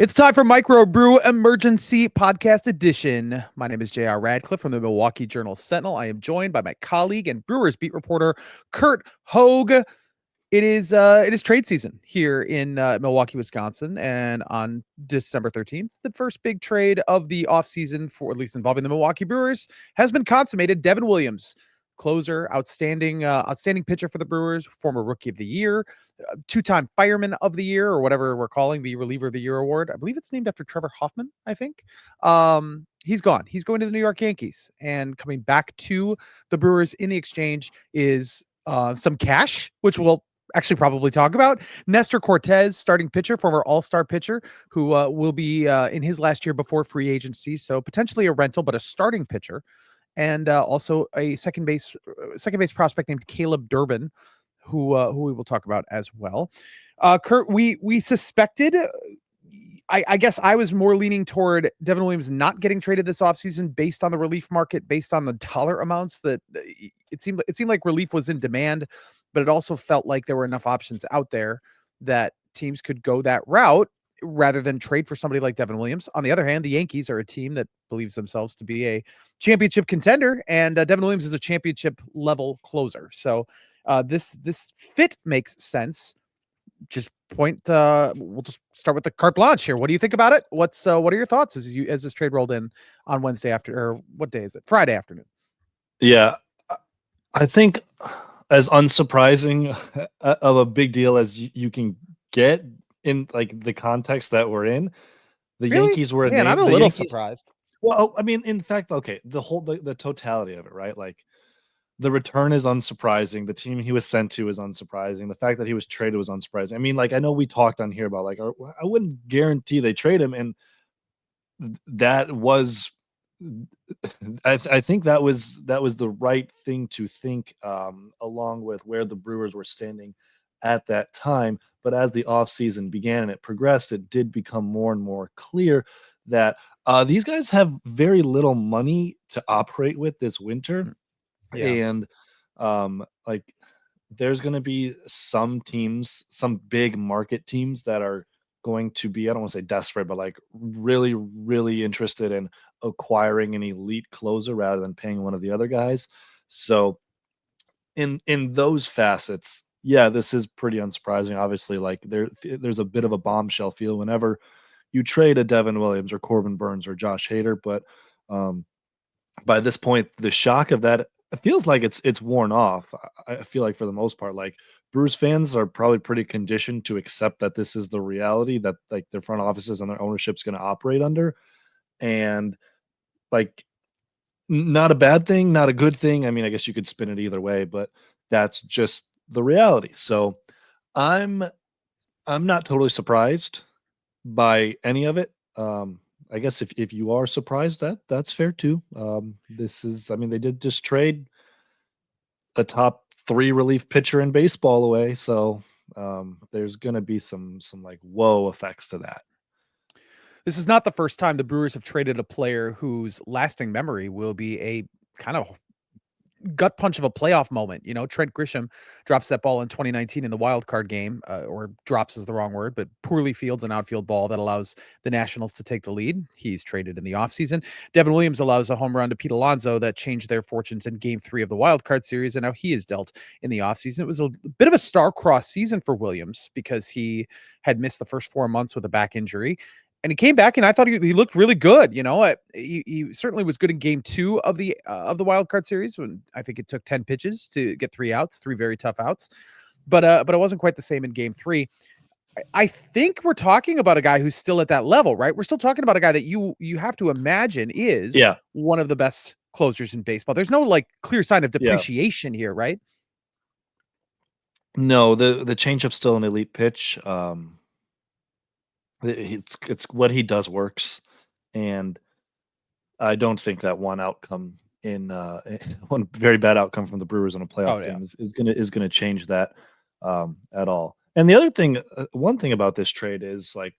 It's time for Micro Brew Emergency Podcast Edition. My name is JR Radcliffe from the Milwaukee Sentinel. I am joined by my colleague and Brewers beat reporter Curt Hogg. It is trade season here in Milwaukee, Wisconsin, and on December 13th, the first big trade of the offseason, for at least involving the Milwaukee Brewers, has been consummated. Devin Williams, closer, outstanding pitcher for the Brewers, former Rookie of the Year, two-time Fireman of the Year, or whatever we're calling the Reliever of the Year award. I believe it's named after Trevor Hoffman, I think. He's gone. He's going to the New York Yankees, and coming back to the Brewers in the exchange is some cash, which we'll actually probably talk about. Nestor Cortes, starting pitcher, former all-star pitcher, who will be in his last year before free agency, so potentially a rental, but a starting pitcher. And also a second base prospect named Caleb Durbin, who we will talk about as well. Curt, we suspected, I guess I was more leaning toward Devin Williams not getting traded this offseason based on the relief market, based on the dollar amounts that it seemed like relief was in demand, but it also felt like there were enough options out there that teams could go that route rather than trade for somebody like Devin Williams. On the other hand, the Yankees are a team that believes themselves to be a championship contender, and Devin Williams is a championship level closer. So this fit makes sense. We'll just start with the carte blanche here. What do you think about it? What are your thoughts as this trade rolled in on Wednesday or what day is it? Friday afternoon. Yeah, I think as unsurprising of a big deal as you can get in like the context that we're in, the Really? Yankees were I'm a little surprised. Well, I mean, in fact, okay, the totality of it, right? Like the return is unsurprising. The team he was sent to is unsurprising. The fact that he was traded was unsurprising. I mean, like I know we talked on here about like I wouldn't guarantee they trade him, and that was I think that was the right thing to think, along with where the Brewers were standing at that time. But as the offseason began and it progressed, it did become more and more clear that these guys have very little money to operate with this winter. Yeah. And like there's going to be some teams, some big market teams that are going to be, I don't want to say desperate, but like really, really interested in acquiring an elite closer rather than paying one of the other guys. So in those facets, yeah, this is pretty unsurprising. Obviously, like there's a bit of a bombshell feel whenever you trade a Devin Williams or Corbin Burns or Josh Hader, but by this point, the shock of that, it feels like it's worn off. I feel like for the most part, like Brewers fans are probably pretty conditioned to accept that this is the reality that like their front offices and their ownership's going to operate under, and like not a bad thing, not a good thing. I mean, I guess you could spin it either way, but that's just the reality. So I'm not totally surprised by any of it. I guess if you are surprised, that's fair too. This is, I mean, they did just trade a top 3 relief pitcher in baseball away, so there's gonna be some like whoa effects to that. This is not the first time the Brewers have traded a player whose lasting memory will be a kind of gut punch of a playoff moment. You know, Trent Grisham drops that ball in 2019 in the wild card game, or drops is the wrong word, but poorly fields an outfield ball that allows the Nationals to take the lead. He's traded in the offseason. Devin Williams allows a home run to Pete Alonso that changed their fortunes in game 3 of the wild card series, and now he is dealt in the offseason. It was a bit of a star-crossed season for Williams because he had missed the first 4 months with a back injury. And he came back, and I thought he looked really good. You know, he certainly was good in game 2 of the wild card series, when I think it took 10 pitches to get 3 outs, 3 very tough outs. But it wasn't quite the same in game 3. I think we're talking about a guy who's still at that level, right? We're still talking about a guy that you have to imagine is one of the best closers in baseball. There's no like clear sign of depreciation here, right? No, the changeup's still an elite pitch. It's what he does works, and I don't think that one outcome in one very bad outcome from the Brewers in a playoff game is gonna change that at all. And the other thing, one thing about this trade is like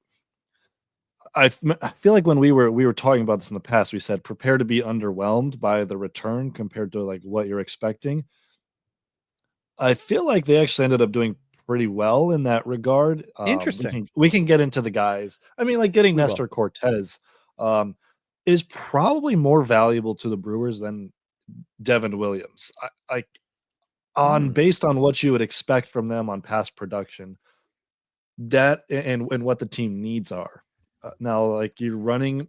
I feel like when we were talking about this in the past, we said prepare to be underwhelmed by the return compared to like what you're expecting. I feel like they actually ended up doing pretty well in that regard. Interesting. We can get into the guys. I mean, like getting We will. Nestor Cortes is probably more valuable to the Brewers than Devin Williams. Based on what you would expect from them on past production, that and what the team needs are. Now, like you're running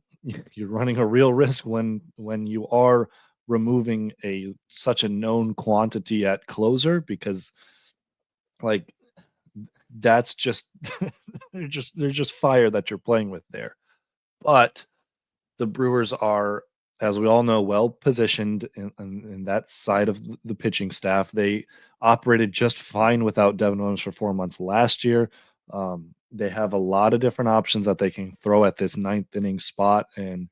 a real risk when you are removing such a known quantity at closer, because like that's just there's just fire that you're playing with there. But the Brewers are, as we all know, well positioned in that side of the pitching staff. They operated just fine without Devin Williams for 4 months last year. They have a lot of different options that they can throw at this ninth inning spot, and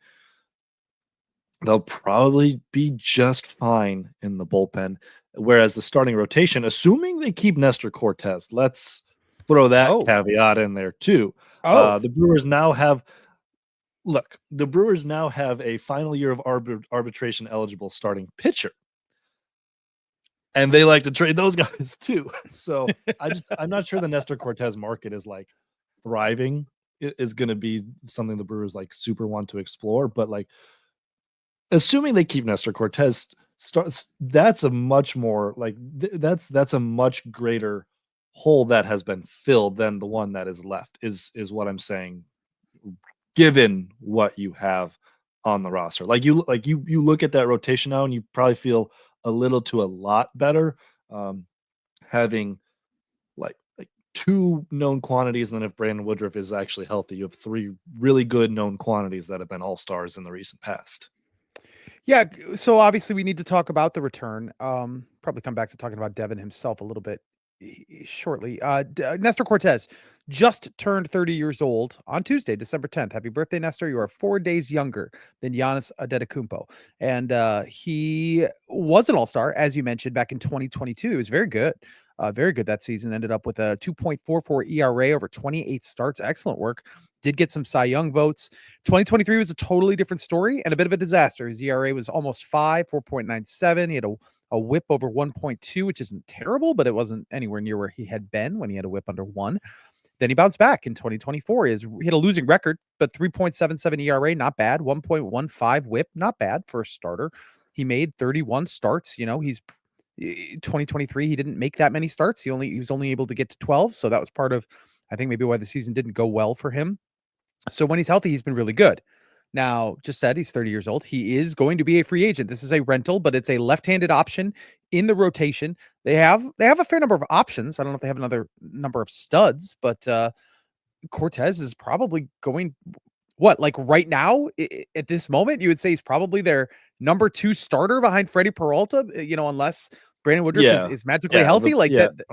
they'll probably be just fine in the bullpen. Whereas the starting rotation, assuming they keep Nestor Cortes, let's throw that Oh. caveat in there too. Oh. The Brewers now have a final year of arbitration eligible starting pitcher, and they like to trade those guys too. So I'm not sure the Nestor Cortes market is like thriving. It is going to be something the Brewers like super want to explore, but like assuming they keep Nestor Cortes, that's a much more like that's a much greater hole that has been filled than the one that is left. Is what I'm saying. Given what you have on the roster, you look at that rotation now, and you probably feel a little to a lot better having like two known quantities. And then if Brandon Woodruff is actually healthy, you have three really good known quantities that have been all-stars in the recent past. Yeah, so obviously we need to talk about the return. Probably come back to talking about Devin himself a little bit shortly. Nestor Cortes just turned 30 years old on Tuesday, December 10th. Happy birthday, Nestor. You are 4 days younger than Giannis Antetokounmpo. And he was an all-star, as you mentioned, back in 2022. He was very good. Very good that season. Ended up with a 2.44 ERA over 28 starts. Excellent work. Did get some Cy Young votes. 2023 was a totally different story and a bit of a disaster. His ERA was almost 5, 4.97. He had a whip over 1.2, which isn't terrible, but it wasn't anywhere near where he had been when he had a whip under 1. Then he bounced back in 2024. He had a losing record, but 3.77 ERA, not bad. 1.15 whip, not bad for a starter. He made 31 starts. He's 2023. He didn't make that many starts. He was only able to get to 12. So that was part of, I think, maybe why the season didn't go well for him. So when he's healthy, he's been really good. Now, just said he's 30 years old. He is going to be a free agent. This is a rental, but it's a left-handed option in the rotation. They have a fair number of options. I don't know if they have another number of studs, but Cortes is probably going right now at this moment, you would say he's probably their number 2 starter behind Freddie Peralta, unless Brandon Woodruff is magically healthy that.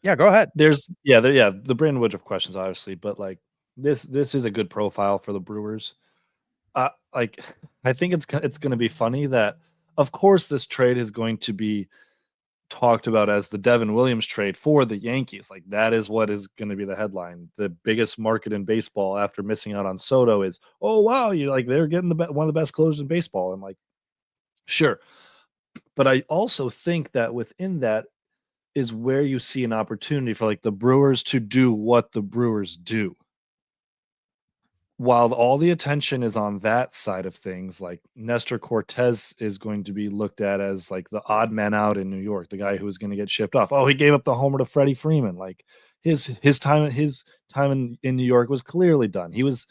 Yeah, go ahead. The Brandon Woodruff questions, obviously, but like this is a good profile for the Brewers. I think it's going to be funny that, of course, this trade is going to be talked about as the Devin Williams trade for the Yankees. Like that is what is going to be the headline. The biggest market in baseball after missing out on Soto is, oh wow, they're getting one of the best closers in baseball. And like, sure, but I also think that within that is where you see an opportunity for like the Brewers to do what the Brewers do. While all the attention is on that side of things, like Nestor Cortes is going to be looked at as like the odd man out in New York, the guy who was going to get shipped off. Oh, he gave up the homer to Freddie Freeman. Like his time in New York was clearly done. He was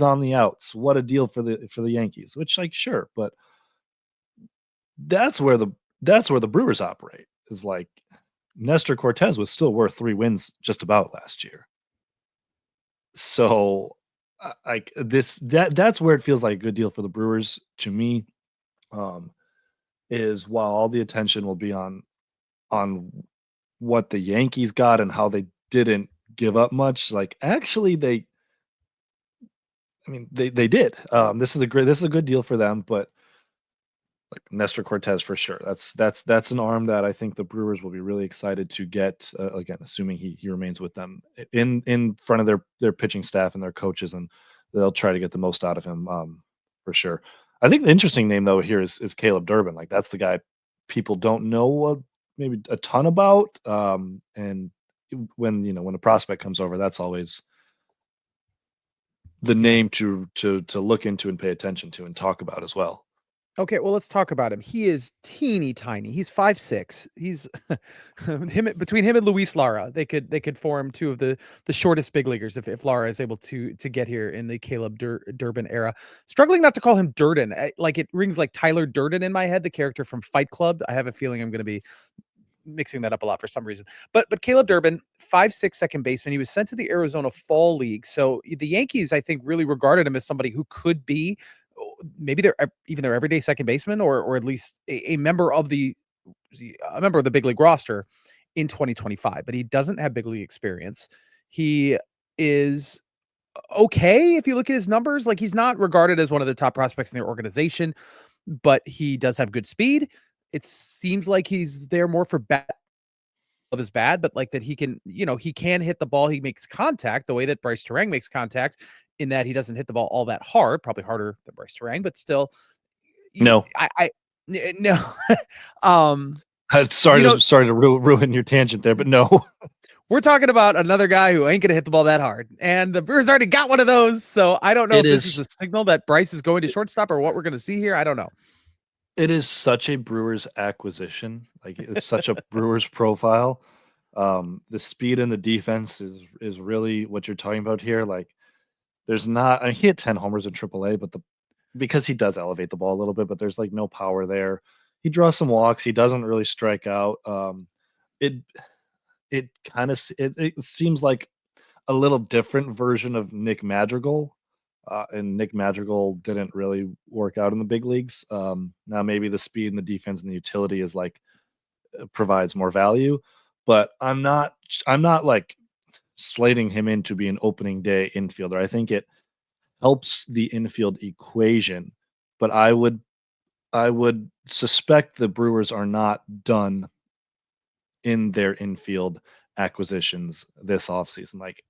on the outs. What a deal for the Yankees. Which, like, sure, but that's where the Brewers operate. Is like Nestor Cortes was still worth 3 wins just about last year. So like that's where it feels like a good deal for the Brewers to me, is while all the attention will be on what the Yankees got and how they didn't give up much, like actually they did. This is a good deal for them, but like Nestor Cortes for sure. That's an arm that I think the Brewers will be really excited to get, again, assuming he remains with them in front of their pitching staff and their coaches, and they'll try to get the most out of him, for sure. I think the interesting name though here is Caleb Durbin. Like that's the guy people don't know maybe a ton about. And when a prospect comes over, that's always the name to look into and pay attention to and talk about as well. Okay, well, let's talk about him. He is teeny tiny. He's 5'6". He's between him and Luis Lara, they could form two of the shortest big leaguers if Lara is able to get here in the Caleb Durbin era. Struggling not to call him Durden. Like it rings like Tyler Durden in my head, the character from Fight Club. I have a feeling I'm going to be mixing that up a lot for some reason. But Caleb Durbin, 5'6" second baseman. He was sent to the Arizona Fall League. So the Yankees, I think, really regarded him as somebody who could be maybe even their everyday second baseman, or at least a member of the big league roster in 2025. But he doesn't have big league experience. He is okay if you look at his numbers. Like, he's not regarded as one of the top prospects in their organization, but he does have good speed. It seems like he's there more for bad of his bad, but like that he can, he can hit the ball. He makes contact the way that Bryce Terang makes contact, in that he doesn't hit the ball all that hard, probably harder than Bryce Terang, but still, No, no. um, sorry to ruin your tangent there, but no. We're talking about another guy who ain't going to hit the ball that hard, and the Brewers already got one of those. So I don't know if this is a signal that Bryce is going to shortstop or what we're going to see here. I don't know. It is such a Brewers acquisition. Like, it's such a Brewers profile. The speed and the defense is really what you're talking about here. Like, there's not. I mean, he hit 10 homers in AAA, but because he does elevate the ball a little bit, but there's like no power there. He draws some walks. He doesn't really strike out. It kind of it seems like a little different version of Nick Madrigal. And Nick Madrigal didn't really work out in the big leagues. Now maybe the speed and the defense and the utility is like provides more value, but I'm not like slating him in to be an opening day infielder. I think it helps the infield equation, but I would suspect the Brewers are not done in their infield acquisitions this offseason. Like,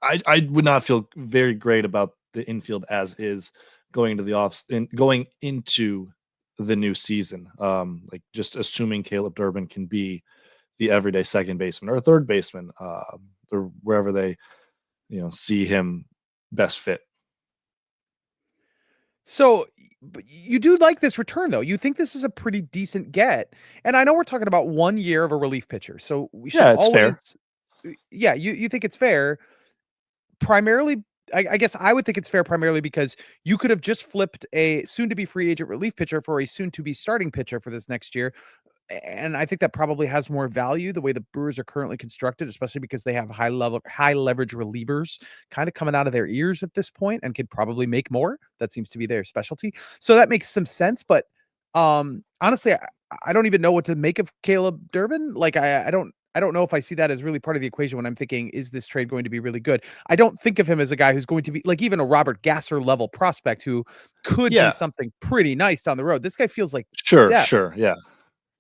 I would not feel very great about the infield as is going into the new season. Like, just assuming Caleb Durbin can be the everyday second baseman or third baseman, or wherever they, see him best fit. So you do like this return, though. You think this is a pretty decent get. And I know we're talking about 1 year of a relief pitcher. So we should It's always, fair. yeah, you think it's fair. Primarily, I guess I would think it's fair primarily because you could have just flipped a soon-to-be free agent relief pitcher for a soon-to-be starting pitcher for this next year. And I think that probably has more value the way the Brewers are currently constructed, especially because they have high leverage relievers kind of coming out of their ears at this point and could probably make more. That seems to be their specialty. So that makes some sense. But honestly, I don't even know what to make of Caleb Durbin. Like, I don't know if I see that as really part of the equation when I'm thinking, is this trade going to be really good? I don't think of him as a guy who's going to be like even a Robert Gasser level prospect who could be something pretty nice down the road. This guy feels like depth. Sure. Yeah.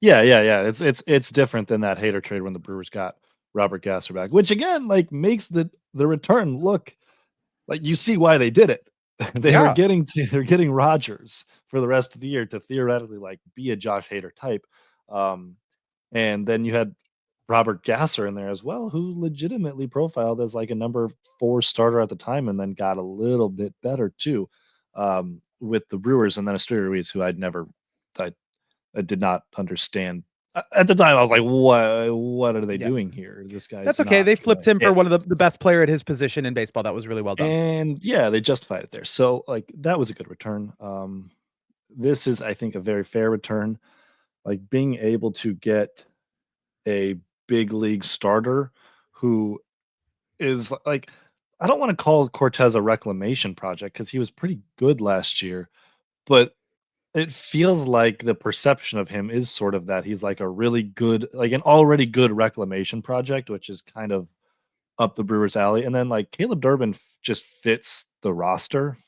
It's different than that Hader trade when the Brewers got Robert Gasser back, which again, like, makes the return look like you see why they did it. They're getting Rodgers for the rest of the year to theoretically like be a Josh Hader type. And then you had Robert Gasser in there as well, who legitimately profiled as like a number 4 starter at the time, and then got a little bit better too, with the Brewers, and then Astrid Ruiz, who I did not understand at the time. I was like, what are they doing here? This guy's That's okay. They flipped him for one of the best player at his position in baseball. That was really well done. And yeah, they justified it there. So like, that was a good return. This is, I think, a very fair return. Like, being able to get a big league starter who is like, I don't want to call Cortes a reclamation project because he was pretty good last year, but it feels like the perception of him is sort of that he's like a really good, like an already good reclamation project, which is kind of up the Brewers' alley. And then like Caleb Durbin just fits the roster.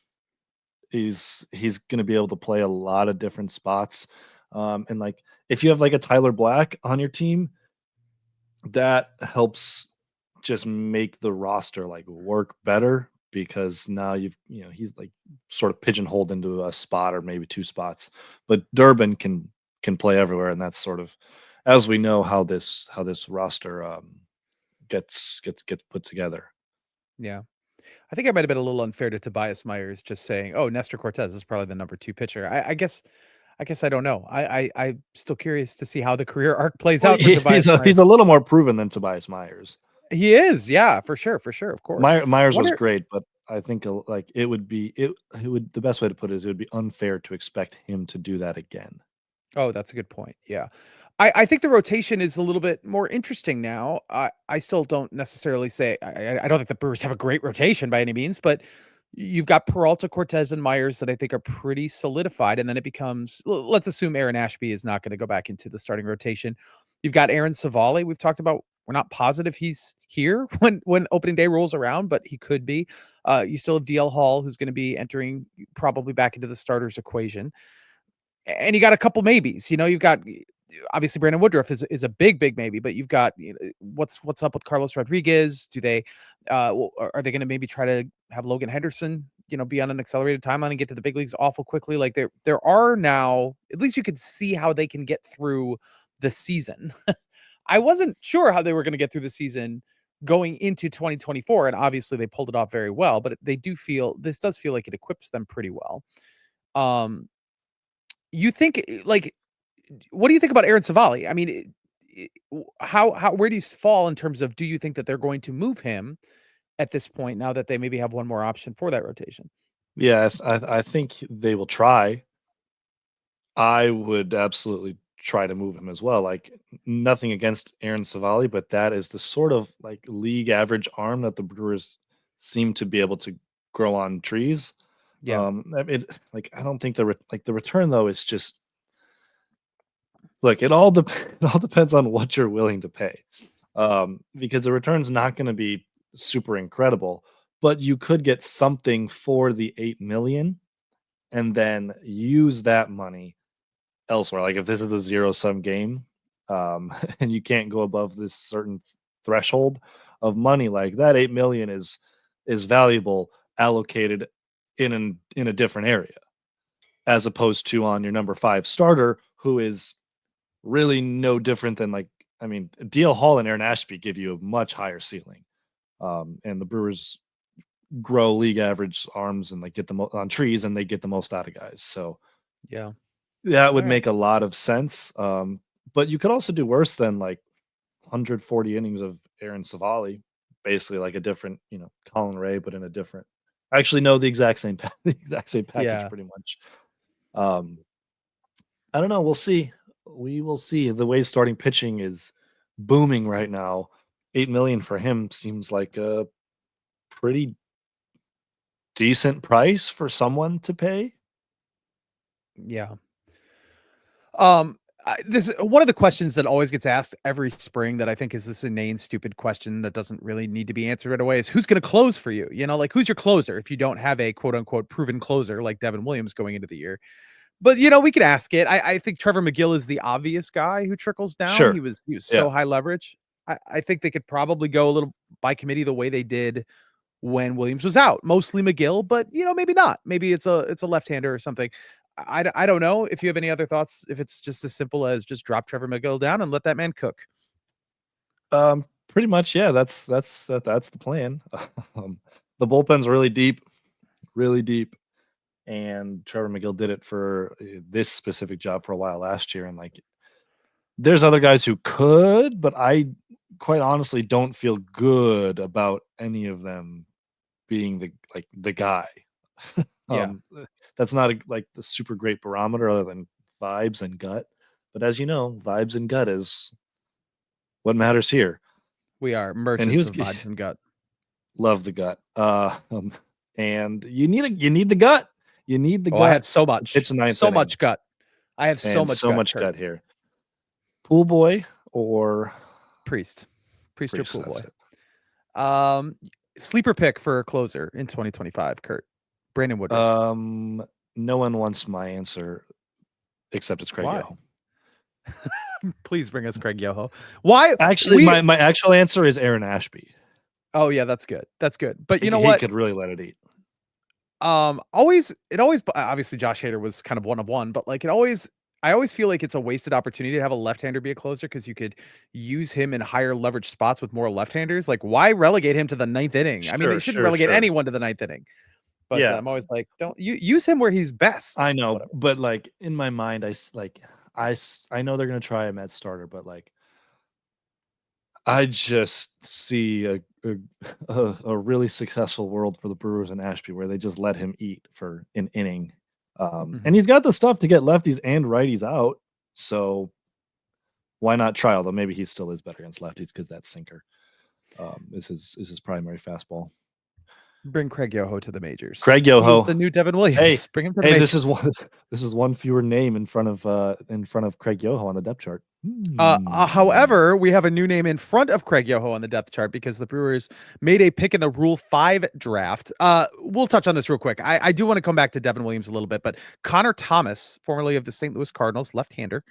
He's going to be able to play a lot of different spots. And like, if you have like a Tyler Black on your team, that helps just make the roster like work better, because now he's like sort of pigeonholed into a spot or maybe 2 spots, but Durbin can can play everywhere, and that's sort of, as we know, how this roster gets put together. Yeah. I think I might have been a little unfair to Tobias Myers just saying, "Oh, Nestor Cortes is probably the number 2 pitcher." I guess I don't know. I'm still curious to see how the career arc plays Well, out for Tobias he's Myers. a little more proven than Tobias Myers. He is, yeah, for sure, of course. Myers was Wonder great, but I think like it would the best way to put it is it would be unfair to expect him to do that again. Oh, that's a good point. Yeah. I think the rotation is a little bit more interesting now. I still don't necessarily say I don't think the Brewers have a great rotation by any means, but you've got Peralta, Cortez, and Myers that I think are pretty solidified. And then it becomes let's assume Aaron Ashby is not going to go back into the starting rotation. You've got Aaron Savali. We've talked about we're not positive he's here when opening day rolls around, but he could be. You still have DL Hall, who's going to be entering probably back into the starters equation. And you got a couple maybes. You've got obviously Brandon Woodruff is a big maybe, but you've got what's up with Carlos Rodriguez? Do they are they going to maybe try to have Logan Henderson be on an accelerated timeline and get to the big leagues awful quickly? Like there are now, at least you could see how they can get through the season. I wasn't sure how they were going to get through the season going into 2024, and obviously they pulled it off very well. But this does feel like it equips them pretty well. You think like what do you think about Aaron Savali? I mean, how where do you fall in terms of do you think that they're going to move him at this point now that they maybe have one more option for that rotation? Yeah, I think they will try. I would absolutely try to move him as well. Like nothing against Aaron Savali, but that is the sort of like league average arm that the Brewers seem to be able to grow on trees. Yeah. Like I don't think the return though is just look. It all depends on what you're willing to pay, because the return's not going to be super incredible, but you could get something for the 8 million and then use that money elsewhere. Like if this is a zero-sum game, and you can't go above this certain threshold of money, like that 8 million is valuable allocated in a different area, as opposed to on your number 5 starter, who is really no different than like I mean, DL Hall and Aaron Ashby give you a much higher ceiling, and the Brewers grow league average arms and like get them on trees, and they get the most out of guys. So Yeah. that would All right. make a lot of sense. But you could also do worse than like 140 innings of Aaron Savali, basically like a different, Colin Ray, but in a different. Actually, no, the exact same, the exact same package, Yeah. pretty much. I don't know. We'll see. We will see. The way starting pitching is booming right now. 8 million for him seems like a pretty decent price for someone to pay. Yeah. This one of the questions that always gets asked every spring that I think is this inane, stupid question that doesn't really need to be answered right away is who's going to close for you? Like who's your closer if you don't have a quote unquote proven closer like Devin Williams going into the year? But we could ask it. I think Trevor McGill is the obvious guy who trickles down. He Sure. was Yeah. so high leverage. I think they could probably go a little by committee the way they did when Williams was out, mostly McGill, but maybe not. Maybe it's a left-hander or something. I don't know if you have any other thoughts. If it's just as simple as just drop Trevor McGill down and let that man cook. Pretty much, yeah. That's the plan. The bullpen's really deep, and Trevor McGill did it for this specific job for a while last year. And like, there's other guys who could, but I quite honestly don't feel good about any of them being the guy. Yeah, That's not like the super great barometer other than vibes and gut. But as you know, vibes and gut is what matters here. we are And he merchants was of vibes and gut. love the gut. And you need the gut. You need the Oh, I have gut. so much, It's ninth so inning much gut. I have so and much so gut, much Kurt. gut here. Pool boy or Priest or pool boy. That's it. Sleeper pick for a closer in 2025, Kurt. Brandon Woodruff. No one wants my answer except it's Craig Why? Yoho. Please bring us Craig Yoho. Why? Actually, my actual answer is Aaron Ashby. Oh yeah, that's good. That's good. But you know He what? could really let it eat. Always obviously Josh Hader was kind of one of one, but like it always I always feel like it's a wasted opportunity to have a left-hander be a closer because you could use him in higher leverage spots with more left-handers. Like, why relegate him to the ninth inning? I mean, they shouldn't relegate Sure. anyone to the ninth inning. But Yeah, I'm always like, don't use him where he's best. I know, Whatever. but like in my mind, I know they're gonna try him at starter, but like I just see a really successful world for the Brewers and Ashby where they just let him eat for an inning. And he's got the stuff to get lefties and righties out. So why not try? Although maybe he still is better against lefties because that sinker is his primary fastball. Bring Craig Yoho to the majors. Craig He is Yoho, the new Devin Williams. Bring him to the hey, majors. this is one fewer name in front of Craig Yoho on the depth chart. However, we have a new name in front of Craig Yoho on the depth chart because the Brewers made a pick in the Rule 5 draft. We'll touch on this real quick. I do want to come back to Devin Williams a little bit, but Connor Thomas, formerly of the St. Louis Cardinals, left-hander,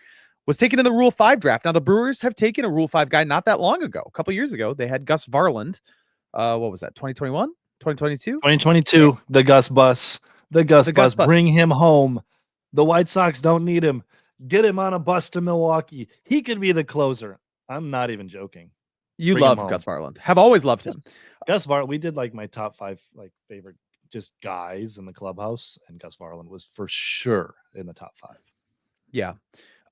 was taken in the Rule 5 draft. Now, the Brewers have taken a Rule 5 guy not that long ago. A couple years ago, they had Gus Varland. What was that, 2021? 2022? 2022, the Gus Bus. The Gus Bus. Bring him home. The White Sox don't need him. Get him on a bus to Milwaukee. He could be the closer. I'm not even joking. You love Gus Varland. Have always loved him. Gus Varland. We did like my top 5 like favorite just guys in the clubhouse, and Gus Varland was for sure in the top 5. Yeah.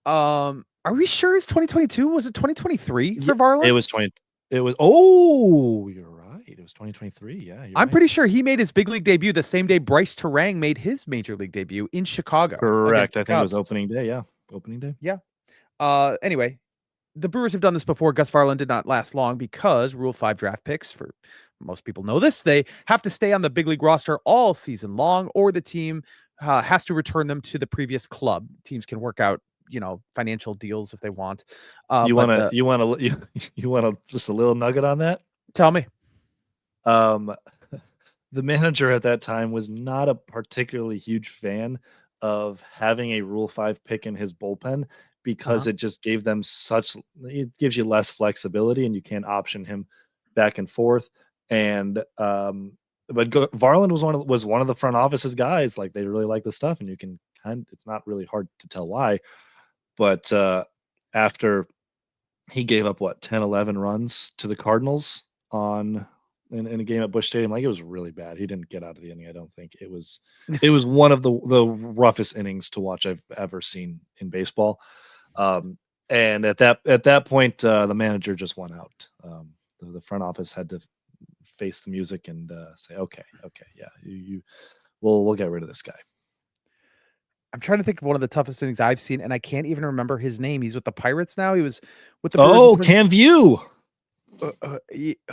Are we sure it's 2022? Was it 2023 for Varland? It was 20. It was. Oh, you're right. It was 2023. Yeah, I'm pretty sure he made his big league debut the same day Bryce Terang made his major league debut in Chicago. Correct. I think it was opening day. Yeah, opening day. Yeah. Anyway, the Brewers have done this before. Gus Varland did not last long because Rule 5 draft picks, for most people know this, they have to stay on the big league roster all season long, or the team has to return them to the previous club. Teams can work out, financial deals if they want. You want to just a little nugget on that? Tell me. The manager at that time was not a particularly huge fan of having a Rule 5 pick in his bullpen because it just gave them it gives you less flexibility and you can't option him back and forth. And but Varland was one of the front office's guys. Like, they really like the stuff, and you can it's not really hard to tell why. But after he gave up 10, 11 runs to the Cardinals in a game at Busch Stadium, like, it was really bad. He didn't get out of the inning. I don't think it was one of the roughest innings to watch I've ever seen in baseball. And at that point, the manager just won out. The front office had to face the music and say, okay, yeah, we'll get rid of this guy. I'm trying to think of one of the toughest innings I've seen, and I can't even remember his name. He's with the Pirates now. He was with the Brewers. Cam View.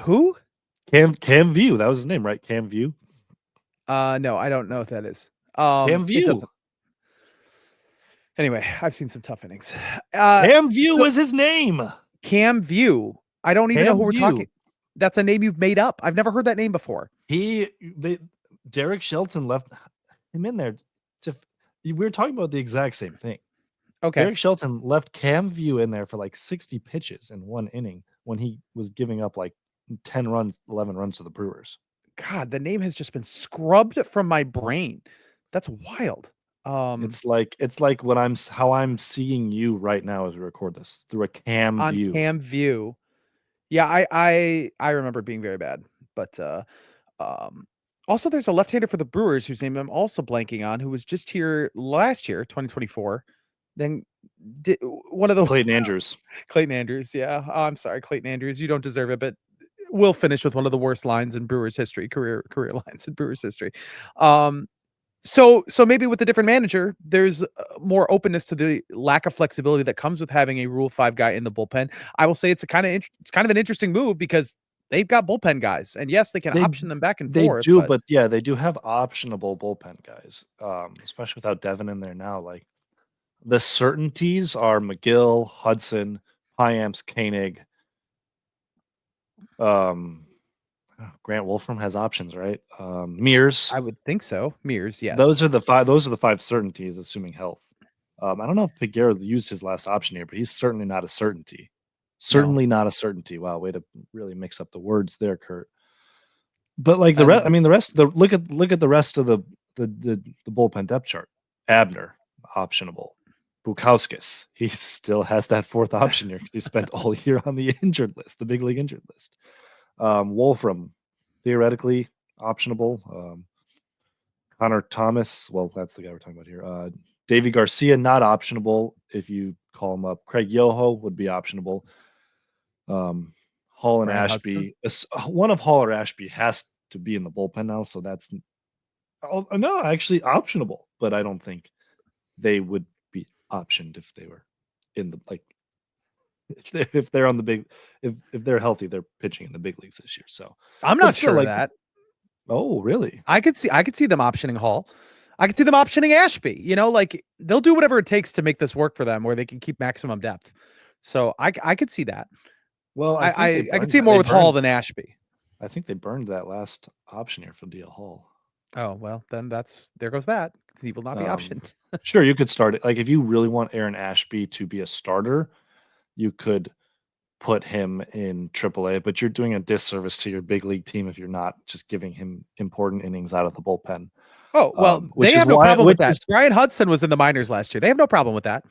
Who? Cam View. That was his name, right? Cam View. No, I don't know what that is. Cam View. Anyway, I've seen some tough innings. Cam View was his name. Cam View. I don't even know who we're talking. That's a name you've made up. I've never heard that name before. Derek Shelton left him in there. We were talking about the exact same thing. Okay. Derek Shelton left Cam View in there for like 60 pitches in one inning when he was giving up like 10 runs, 11 runs to the Brewers. God, the name has just been scrubbed from my brain. That's wild. It's like how I'm seeing you right now as we record this, through a Cam View. Cam View. Yeah, I remember it being very bad. But also, there's a left-hander for the Brewers whose name I'm also blanking on, who was just here last year, 2024. Then one of the Clayton Andrews. Clayton Andrews, yeah. I'm sorry, Clayton Andrews. You don't deserve it, but we'll finish with one of the worst lines in Brewers history, career lines in Brewers history. So maybe with a different manager, there's more openness to the lack of flexibility that comes with having a Rule 5 guy in the bullpen. I will say it's kind of an interesting move because they've got bullpen guys, and yes, they can option them back and forth. They do, but yeah, they do have optionable bullpen guys, especially without Devin in there now. Like, the certainties are McGill, Hudson, Piamps, Koenig. Grant Wolfram has options, right? Mears. I would think so. Mears, yes. Those are the 5 certainties, assuming health. I don't know if Peguero used his last option here, but he's certainly not a certainty. Not a certainty. Wow, way to really mix up the words there, Curt. But like the rest, look at the rest of the bullpen depth chart. Abner, optionable. Bukauskas. He still has that fourth option here because he spent all year on the injured list, the big league injured list. Wolfram, theoretically optionable. Connor Thomas, well, that's the guy we're talking about here. Davy Garcia, not optionable if you call him up. Craig Yoho would be optionable. Hall and Brian Ashby, one of Hall or Ashby has to be in the bullpen now, so that's no, actually optionable, but I don't think they would be optioned if they were in the if they're on the big if they're healthy, they're pitching in the big leagues this year. So I'm not sure of that. Oh, really? I could see them optioning Hall. I could see them optioning Ashby. Like they'll do whatever it takes to make this work for them, where they can keep maximum depth. So I could see that. Well, I could see more with Hall than Ashby. I think they burned that last option here for DL Hall. Oh, well, then there goes that. He will not be optioned. Sure, you could start it. Like if you really want Aaron Ashby to be a starter, you could put him in AAA, but you're doing a disservice to your big league team if you're not just giving him important innings out of the bullpen. Oh, well, they have no problem with that. Brian Hudson was in the minors last year. They have no problem with that.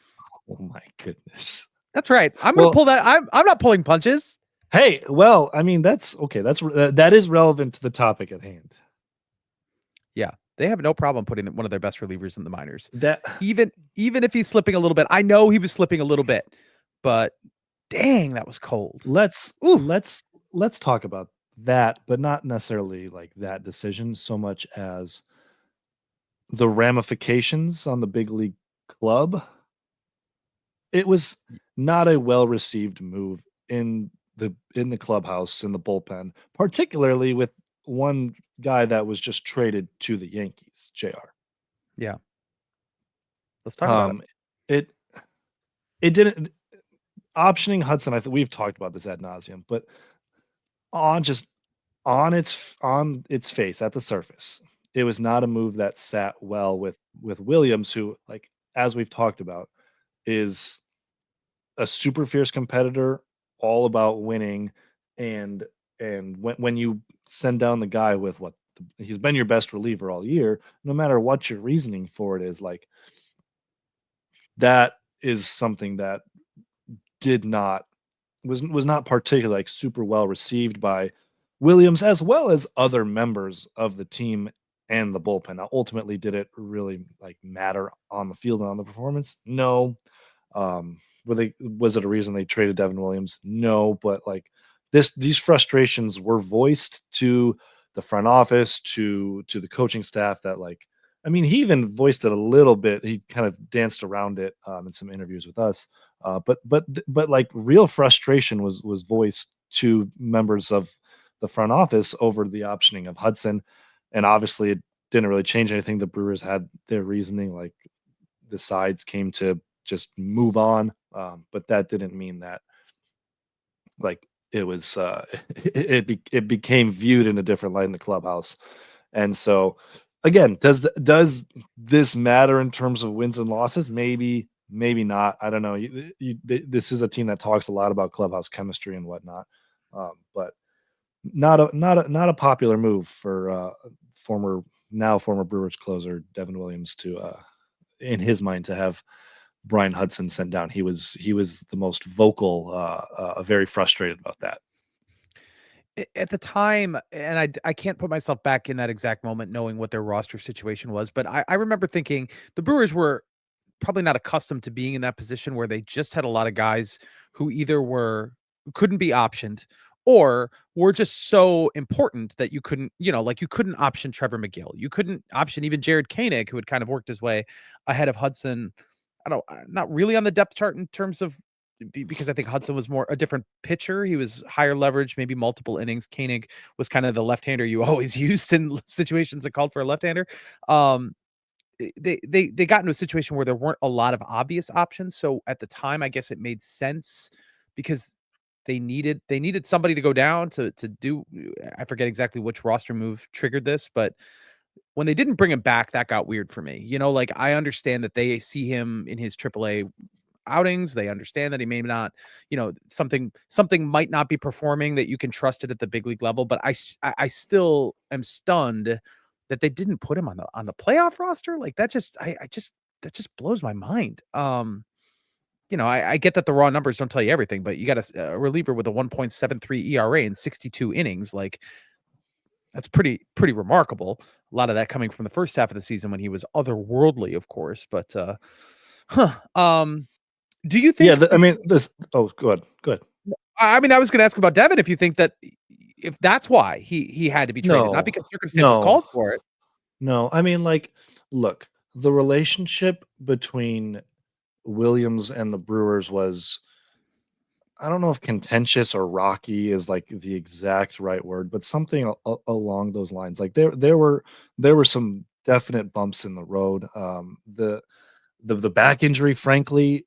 Oh my goodness. That's right. I'm going to pull that. I'm not pulling punches. Hey, well, I mean, that's okay. That is relevant to the topic at hand. Yeah. They have no problem putting one of their best relievers in the minors. That even if he's slipping a little bit. I know he was slipping a little bit, but dang, that was cold. Let's talk about that, but not necessarily like that decision so much as the ramifications on the big league club. It was not a well-received move in the clubhouse, in the bullpen, particularly with one guy that was just traded to the Yankees, JR. Yeah. Let's talk about it. It didn't optioning Hudson. I think we've talked about this ad nauseum, but on its face at the surface, it was not a move that sat well with Williams, who, like, as we've talked about, is a super fierce competitor, all about winning. And when you send down the guy with he's been your best reliever all year, no matter what your reasoning for it is, like, that is something that was not particularly like super well received by Williams as well as other members of the team and the bullpen. Now, ultimately, did it really like matter on the field and on the performance? No. Was it a reason they traded Devin Williams? No, but like these frustrations were voiced to the front office, to the coaching staff. That, like, I mean, he even voiced it a little bit. He kind of danced around it in some interviews with us. But like real frustration was voiced to members of the front office over the optioning of Hudson, and obviously it didn't really change anything. The Brewers had their reasoning, like the sides came to just move on, but that didn't mean that like it was it became viewed in a different light in the clubhouse. And so again, does this matter in terms of wins and losses? Maybe not. I don't know. This is a team that talks a lot about clubhouse chemistry and whatnot, but not a popular move for former Brewers closer Devin Williams to, in his mind, to have Brian Hudson sent down. He was the most vocal, very frustrated about that. At the time, and I can't put myself back in that exact moment knowing what their roster situation was, but I remember thinking the Brewers were probably not accustomed to being in that position where they just had a lot of guys who either couldn't be optioned or were just so important that you couldn't option Trevor McGill. You couldn't option even Jared Koenig, who had kind of worked his way ahead of Hudson. Not really on the depth chart in terms of, because I think Hudson was more a different pitcher. He was higher leverage, maybe multiple innings. Koenig was kind of the left-hander you always used in situations that called for a left-hander. They got into a situation where there weren't a lot of obvious options. So at the time, I guess it made sense because they needed somebody to go down to do, I forget exactly which roster move triggered this, but when they didn't bring him back, that got weird for me. Like, I understand that they see him in his AAA outings. They understand that he may not, something might not be performing that you can trust it at the big league level. But I still am stunned that they didn't put him on the playoff roster. Like, that just, I just just blows my mind. I get that the raw numbers don't tell you everything, but you got a reliever with a 1.73 ERA in 62 innings. Like, that's pretty remarkable. A lot of that coming from the first half of the season when he was otherworldly, of course. But do you think? Yeah, I mean, this. Oh, good. I mean, I was going to ask about Devin if you think that if that's why he had to be traded, not because circumstances called for it. No, I mean, like, look, the relationship between Williams and the Brewers was, I don't know if contentious or rocky is like the exact right word, but something along those lines. Like there were some definite bumps in the road. The back injury, frankly,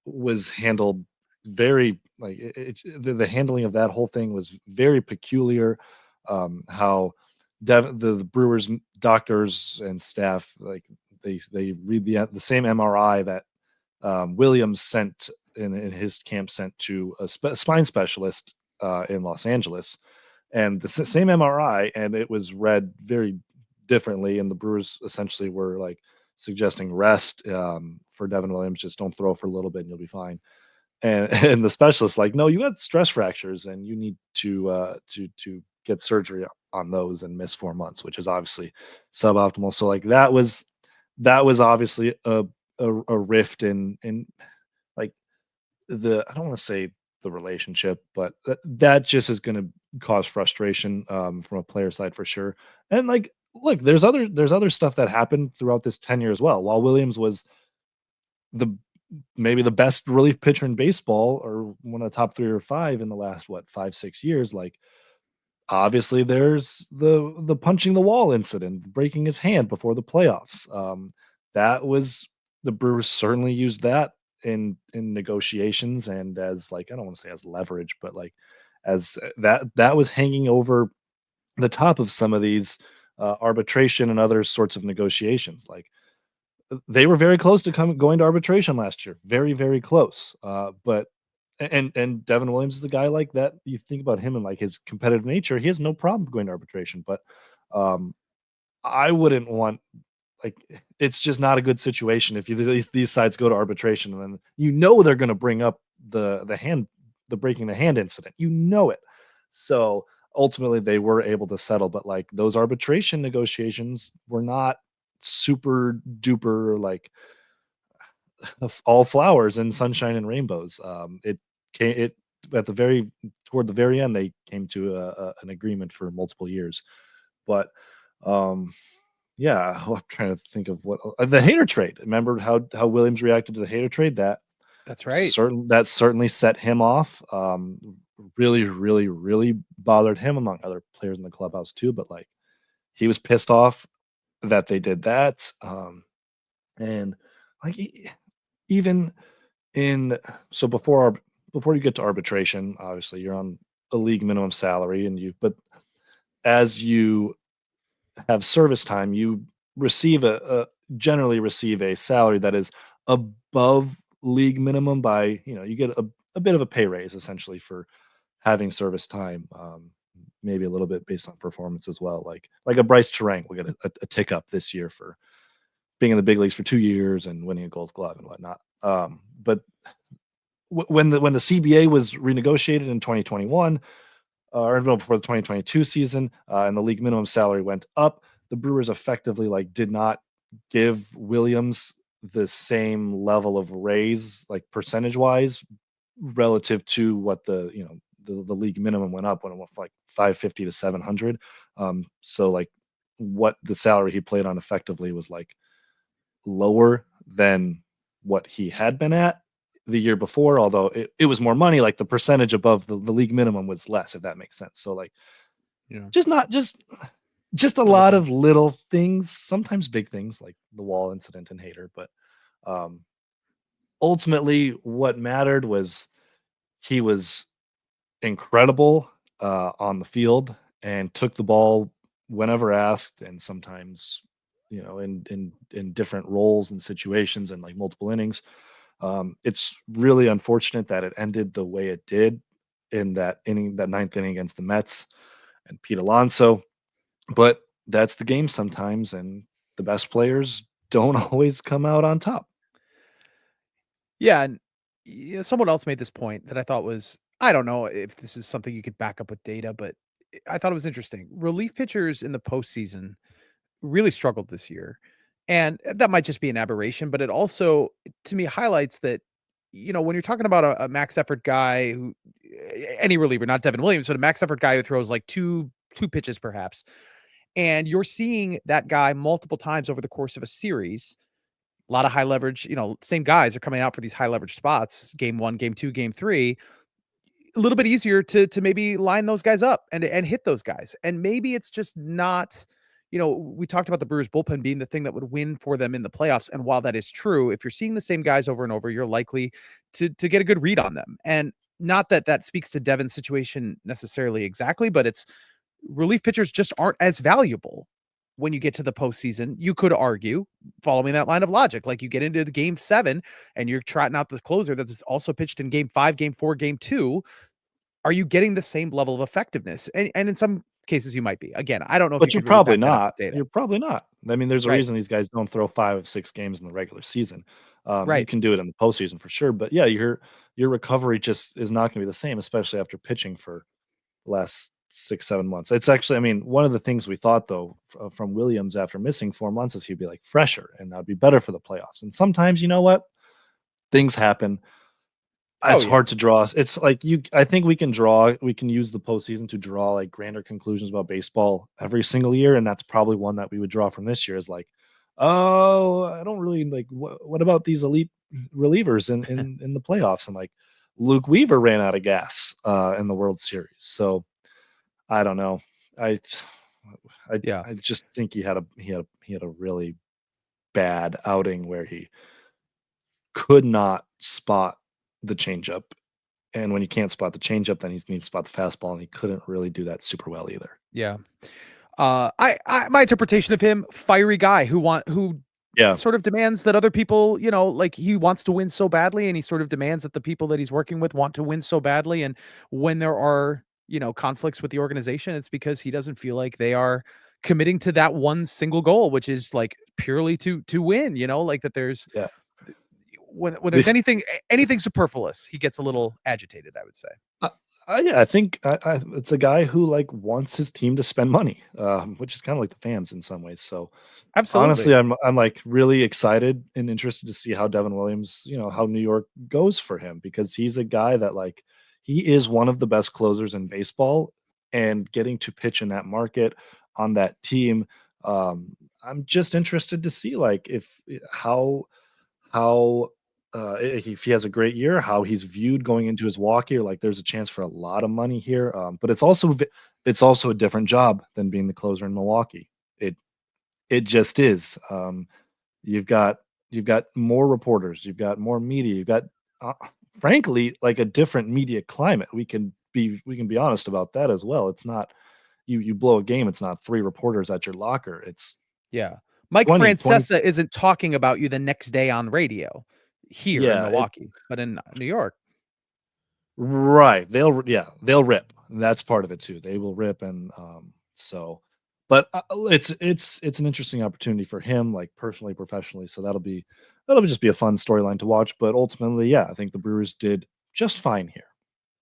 was handled very like the handling of that whole thing was very peculiar. How the Brewers doctors and staff, like, they read the same MRI that Williams sent in his camp, sent to a spine specialist in Los Angeles, and the same MRI, and it was read very differently. And the Brewers essentially were like suggesting rest for Devin Williams, just don't throw for a little bit and you'll be fine. And and the specialist like, no, you had stress fractures and you need to get surgery on those and miss 4 months, which is obviously suboptimal. So like that was obviously a rift in like I don't want to say the relationship, but that just is going to cause frustration from a player side for sure. And like, look, there's other stuff that happened throughout this tenure as well. While Williams was the maybe the best relief pitcher in baseball, or one of the top 3 or 5 in the last 5-6 years, like, obviously there's the punching the wall incident, breaking his hand before the playoffs. That was the Brewers certainly used that in negotiations, and as, like, I don't want to say as leverage, but like as that was hanging over the top of some of these arbitration and other sorts of negotiations. Like, they were very close to going to arbitration last year, very very close. But and Devin Williams is a guy like that. You think about him and like his competitive nature, he has no problem going to arbitration. But um, I wouldn't want, like, it's just not a good situation if these sides go to arbitration and then they're going to bring up the breaking the hand incident. It. So ultimately they were able to settle, but like those arbitration negotiations were not super duper like all flowers and sunshine and rainbows. It at the very toward the very end they came to an agreement for multiple years, but um yeah, I'm trying to think of what the Hater trade. Remember how Williams reacted to the Hater trade? That's right. That certainly set him off. Really, really, really bothered him among other players in the clubhouse too. But like, he was pissed off that they did that. And like, even in so before you get to arbitration, obviously you're on a league minimum salary, but as you have service time, you generally receive a salary that is above league minimum by, you get a bit of a pay raise essentially for having service time. Maybe a little bit based on performance as well. Like a Bryce Terang will get a tick up this year for being in the big leagues for 2 years and winning a Gold Glove and whatnot. But when the CBA was renegotiated in 2021, or before the 2022 season, and the league minimum salary went up, the Brewers effectively like did not give Williams the same level of raise, like percentage wise, relative to what the league minimum went up when it went from like 550 to 700. So like what the salary he played on effectively was like lower than what he had been at the year before, although it was more money. Like the percentage above the league minimum was less, if that makes sense. So like, just a lot of little things, sometimes big things like the wall incident and Hater, but ultimately what mattered was he was incredible on the field and took the ball whenever asked, and sometimes in different roles and situations and like multiple innings. It's really unfortunate that it ended the way it did in that ninth inning against the Mets and Pete Alonso, but that's the game sometimes, and the best players don't always come out on top. Yeah, and someone else made this point that I thought was, I don't know if this is something you could back up with data, but I thought it was interesting. Relief pitchers in the postseason really struggled this year. And that might just be an aberration, but it also, to me, highlights that, when you're talking about a max effort guy who, any reliever, not Devin Williams, but a max effort guy who throws like two pitches perhaps, and you're seeing that guy multiple times over the course of a series, a lot of high leverage, same guys are coming out for these high leverage spots, game 1, game 2, game 3, a little bit easier to maybe line those guys up and hit those guys. And maybe it's just not, we talked about the Brewers bullpen being the thing that would win for them in the playoffs. And while that is true, if you're seeing the same guys over and over, you're likely to get a good read on them. And not that that speaks to Devin's situation necessarily exactly, but it's relief pitchers just aren't as valuable when you get to the postseason. You could argue, following that line of logic, like you get into the game 7 and you're trotting out the closer that's also pitched in game 5, game 4, game 2. Are you getting the same level of effectiveness? And in some cases you might be. Again, I don't know if you But you're could really probably back that up not. with data. You're probably not. I mean, there's a Right. reason these guys don't throw 5 of 6 games in the regular season. You Right. can do it in the postseason for sure, but yeah, your recovery just is not gonna be the same, especially after pitching for the last 6, 7 months. It's actually, I mean, one of the things we thought though from Williams after missing 4 months is he'd be like fresher and that'd be better for the playoffs. And sometimes, you know what? Things happen. Oh It's yeah. hard to draw. It's like I think we can use the postseason to draw like grander conclusions about baseball every single year, and that's probably one that we would draw from this year is like, oh, I don't really like what about these elite relievers in the playoffs? And like Luke Weaver ran out of gas in the World Series. So I don't know. I Yeah. I just think he had a really bad outing where he could not spot the changeup. And when you can't spot the changeup, then he needs to spot the fastball, and he couldn't really do that super well either. Yeah. I my interpretation of him, fiery guy who Yeah, sort of demands that other people, like he wants to win so badly and he sort of demands that the people that he's working with want to win so badly. And when there are, conflicts with the organization, it's because he doesn't feel like they are committing to that one single goal, which is like purely to win, like that there's yeah. when there's anything superfluous, he gets a little agitated, I would say. Uh, yeah, I think it's a guy who like wants his team to spend money, which is kind of like the fans in some ways. So Absolutely. honestly, I'm like really excited and interested to see how Devin Williams, how New York goes for him because he's a guy that like he is one of the best closers in baseball, and getting to pitch in that market on that team, I'm just interested to see like if how if he has a great year, how he's viewed going into his walk year. Like there's a chance for a lot of money here, but it's also a different job than being the closer in Milwaukee. It it just is. You've got you've got more reporters, you've got more media, you've got uh, frankly like a different media climate. We can be honest about that as well. It's not you blow a game. It's not 3 reporters at your locker. It's Yeah. Mike 20. Francesa isn't talking about you the next day on radio here in Yeah, Milwaukee, but in New York. right. They'll rip. And that's part of it too. They will rip and so but it's an interesting opportunity for him like personally, professionally. So that'll just be a fun storyline to watch, but ultimately, yeah, I think the Brewers did just fine here.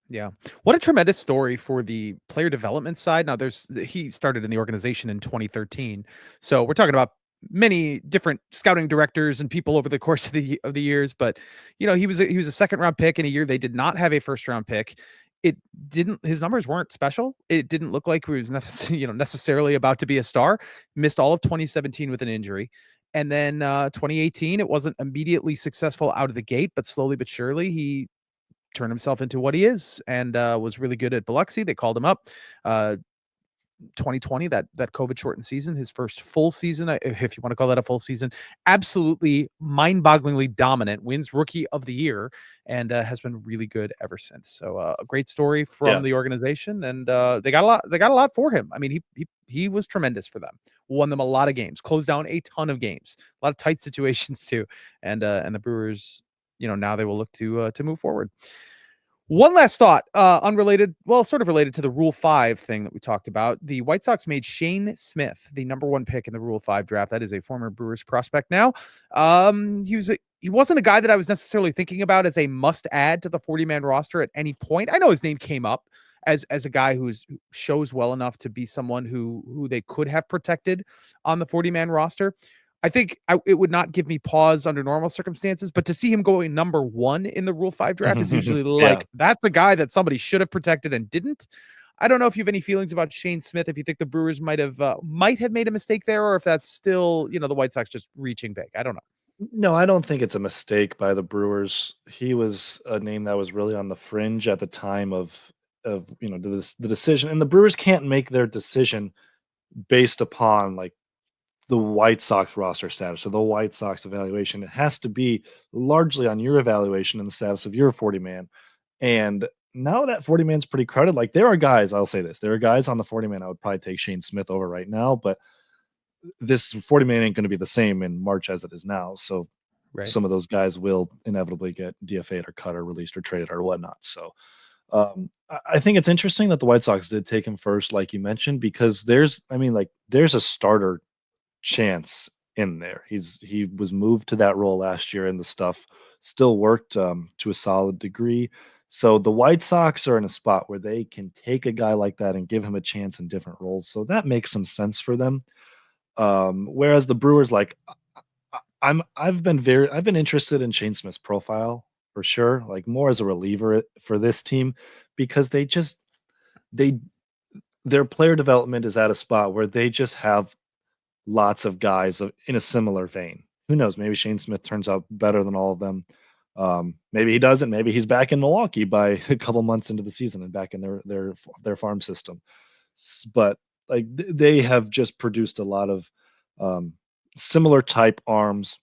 Yeah. What a tremendous story for the player development side. Now he started in the organization in 2013. So we're talking about many different scouting directors and people over the course of the years, but he was a second round pick in a year they did not have a first round pick. It didn't his numbers weren't special. It didn't look like he was necessarily about to be a star. Missed all of 2017 with an injury. And then 2018, it wasn't immediately successful out of the gate, but slowly but surely he turned himself into what he is and was really good at Biloxi. They called him up. 2020, that COVID shortened season, his first full season, if you want to call that a full season, absolutely mind-bogglingly dominant, wins Rookie of the Year, and has been really good ever since. So a great story from Yeah. the organization, and they got a lot. They got a lot for him. I mean, he was tremendous for them. Won them a lot of games, closed down a ton of games, a lot of tight situations too, and the Brewers, now they will look to move forward. One last thought, unrelated, well, sort of related to the Rule 5 thing that we talked about. The White Sox made Shane Smith the number 1 pick in the Rule 5 draft. That is a former Brewers prospect now. He wasn't a guy that I was necessarily thinking about as a must add to the 40-man roster at any point. I know his name came up as a guy who shows well enough to be someone who they could have protected on the 40-man roster. I think it would not give me pause under normal circumstances, but to see him going number 1 in the Rule 5 draft is usually like, that's a guy that somebody should have protected and didn't. I don't know if you have any feelings about Shane Smith, if you think the Brewers might have made a mistake there, or if that's still, the White Sox just reaching big. I don't know. No, I don't think it's a mistake by the Brewers. He was a name that was really on the fringe at the time of the decision, and the Brewers can't make their decision based upon like the White Sox roster status or the White Sox evaluation. It has to be largely on your evaluation and the status of your 40-man. And now that 40-man's pretty crowded, like there are guys, I'll say this, there are guys on the 40-man I would probably take Shane Smith over right now, but this 40-man ain't going to be the same in March as it is now. So some of those guys will inevitably get DFA'd or cut or released or traded or whatnot. So I think it's interesting that the White Sox did take him first, like you mentioned, because there's a starter chance in there. He was moved to that role last year, and the stuff still worked to a solid degree. So the White Sox are in a spot where they can take a guy like that and give him a chance in different roles. So that makes some sense for them. Whereas the Brewers, like I've been interested in Shane Smith's profile for sure, like more as a reliever for this team, because their player development is at a spot where they just have lots of guys in a similar vein. Who knows? Maybe Shane Smith turns out better than all of them. Maybe he doesn't. Maybe he's back in Milwaukee by a couple months into the season and back in their farm system. But like they have just produced a lot of similar type arms,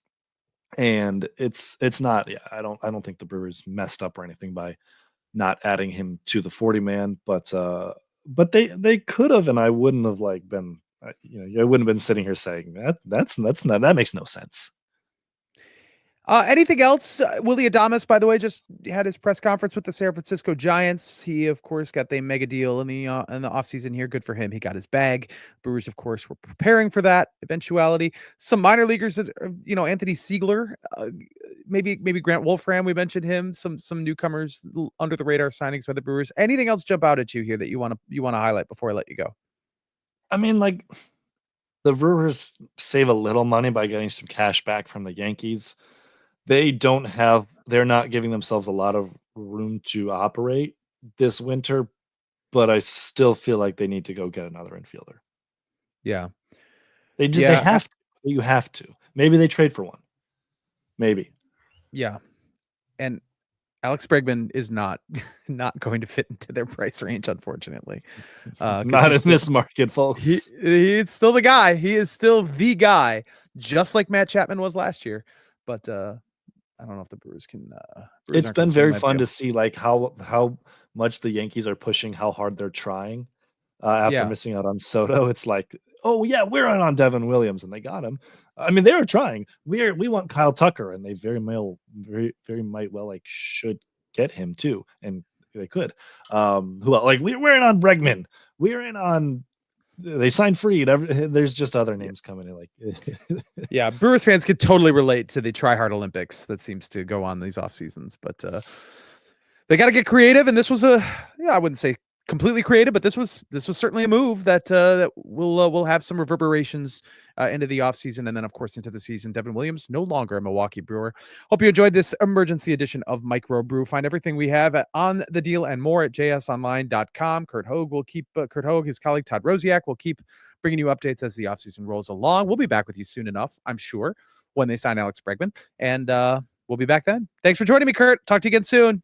and it's not. Yeah, I don't think the Brewers messed up or anything by not adding him to the 40-man, but they could have, and I wouldn't have been. I wouldn't have been sitting here saying that makes no sense. Anything else? Willy Adames, by the way, just had his press conference with the San Francisco Giants. He, of course, got the mega deal in the offseason here. Good for him. He got his bag. Brewers, of course, were preparing for that eventuality. Some minor leaguers that, Anthony Siegler, maybe Grant Wolfram, we mentioned him. Some newcomers under the radar signings by the Brewers. Anything else jump out at you here that you want to highlight before I let you go? I mean, the Brewers save a little money by getting some cash back from the Yankees. They're not giving themselves a lot of room to operate this winter, but I still feel like they need to go get another infielder. Yeah. They have to. You have to. Maybe they trade for one. Maybe. Yeah. And Alex Bregman is not going to fit into their price range, unfortunately. Not in this market, folks. He's still the guy. He is still the guy, just like Matt Chapman was last year. But I don't know if the Brewers can. It's been very fun to see how much the Yankees are pushing, how hard they're trying after missing out on Soto. It's like, oh yeah, we're on Devin Williams, and they got him. I mean, they were trying. We want Kyle Tucker, and they very might well should get him too, and they could. Who else? We're in on Bregman. We're in on. They signed Fried. There's just other names coming in. Yeah, Brewers fans could totally relate to the try-hard Olympics that seems to go on these off seasons, but they got to get creative. And this was I wouldn't say completely creative, but this was certainly a move that will have some reverberations into the offseason and then, of course, into the season. Devin Williams, no longer a Milwaukee Brewer. Hope you enjoyed this emergency edition of Micro Brew. Find everything we have on the deal and more at jsonline.com. Curt Hogg, his colleague Todd Rosiak will keep bringing you updates as the offseason rolls along. We'll be back with you soon enough, I'm sure, when they sign Alex Bregman, and we'll be back then. Thanks for joining me, Curt. Talk to you again soon.